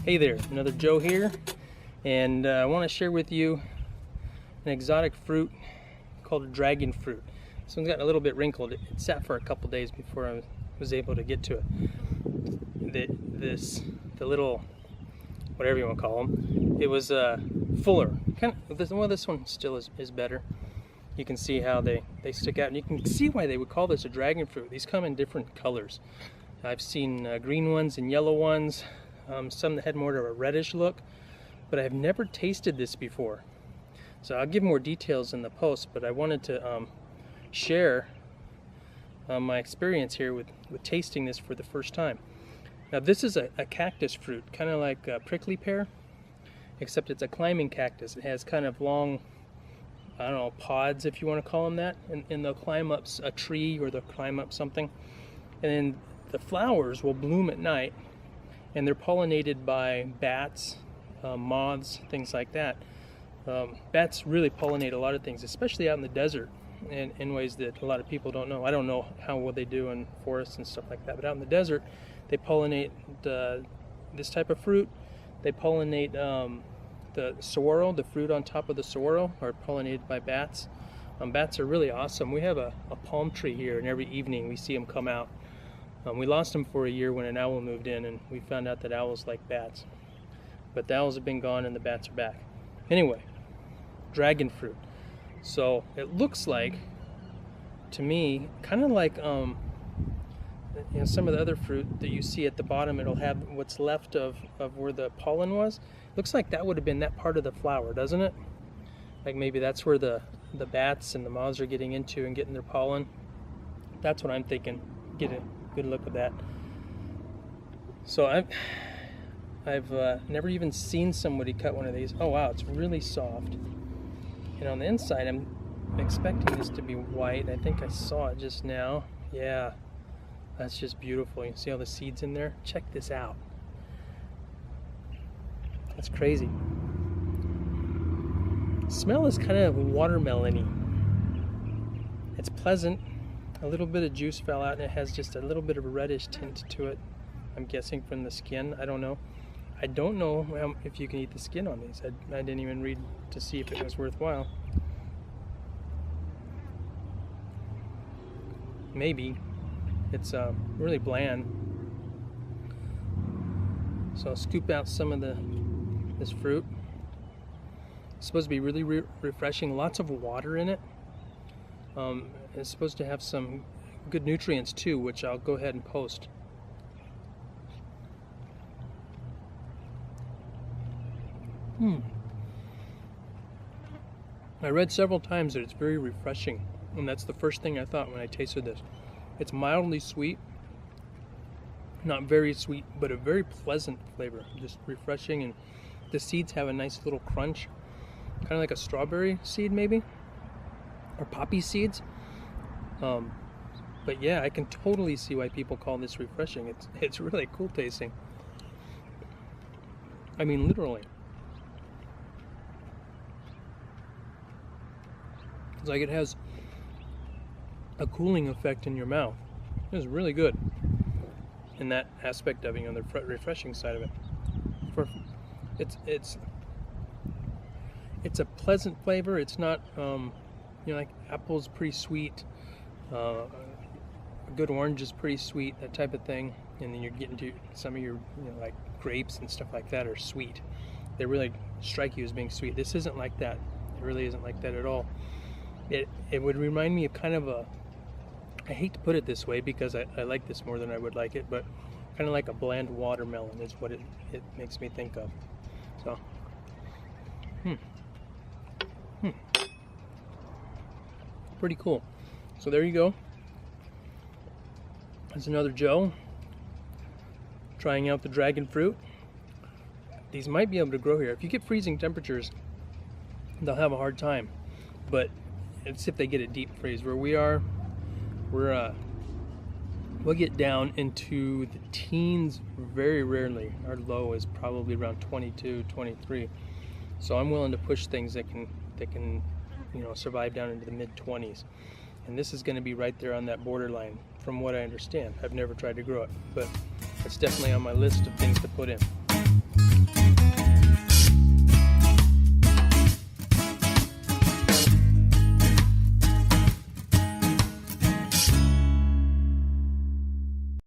Hey there, another Joe here, and I want to share with you an exotic fruit called a dragon fruit. This one's got a little bit wrinkled. It sat for a couple days before I was able to get to it. The little, whatever you want to call them, it was fuller. This one still is better. You can see how they stick out, and you can see why they would call this a dragon fruit. These come in different colors. I've seen green ones and yellow ones, some that had more of a reddish look, but I've never tasted this before. So I'll give more details in the post, but I wanted to share my experience here with tasting this for the first time. Now this is a cactus fruit, kind of like a prickly pear, except it's a climbing cactus. It has kind of long, I don't know, pods, if you want to call them that, and they'll climb up a tree or they'll climb up something, and then the flowers will bloom at night, and they're pollinated by bats, moths, things like that. Bats really pollinate a lot of things, especially out in the desert, in ways that a lot of people don't know. I don't know how well they do in forests and stuff like that, but out in the desert, they pollinate this type of fruit. They pollinate the saguaro, the fruit on top of the saguaro, are pollinated by bats. Bats are really awesome. We have a palm tree here, and every evening we see them come out. We lost them for a year when an owl moved in, and we found out that owls like bats. But the owls have been gone and the bats are back. Anyway, dragon fruit. So it looks like, to me, kind of like some of the other fruit that you see at the bottom. It'll have what's left of where the pollen was. Looks like that would have been that part of the flower, doesn't it? Like maybe that's where the bats and the moths are getting into and getting their pollen. That's what I'm thinking. Get a good look at that. So I've never even seen somebody cut one of these. Oh wow, it's really soft. And on the inside, I'm expecting this to be white. I think I saw it just now. Yeah, that's just beautiful. You can see all the seeds in there. Check this out. That's crazy. Smell is kind of watermelon-y. It's pleasant. A little bit of juice fell out, and it has just a little bit of a reddish tint to it. I'm guessing from the skin. I don't know. I don't know if you can eat the skin on these. I didn't even read to see if it was worthwhile. Maybe. It's really bland. So I'll scoop out some of this fruit. It's supposed to be really refreshing. Lots of water in it. It's supposed to have some good nutrients too, which I'll go ahead and post. I read several times that it's very refreshing, and that's the first thing I thought when I tasted this. It's mildly sweet, not very sweet, but a very pleasant flavor, just refreshing, and the seeds have a nice little crunch, kind of like a strawberry seed maybe, or poppy seeds. But yeah, I can totally see why people call this refreshing. It's really cool tasting. I mean, literally. It's like it has a cooling effect in your mouth. It's really good in that aspect of it, the refreshing side of it. It's a pleasant flavor. It's not, like apple's pretty sweet. A good orange is pretty sweet, that type of thing. And then you're getting to some of your, like grapes and stuff like that are sweet. They really strike you as being sweet. This isn't like that. It really isn't like that at all. It would remind me of kind of I hate to put it this way because I like this more than I would like it, but kind of like a bland watermelon is what it makes me think of. So, pretty cool. So there you go. That's another Joe trying out the dragon fruit. These might be able to grow here. If you get freezing temperatures, they'll have a hard time, but it's if they get a deep freeze. Where we are, we'll get down into the teens very rarely. Our low is probably around 22, 23. So I'm willing to push things that can survive down into the mid-20s. And this is going to be right there on that borderline, from what I understand. I've never tried to grow it, but it's definitely on my list of things to put in.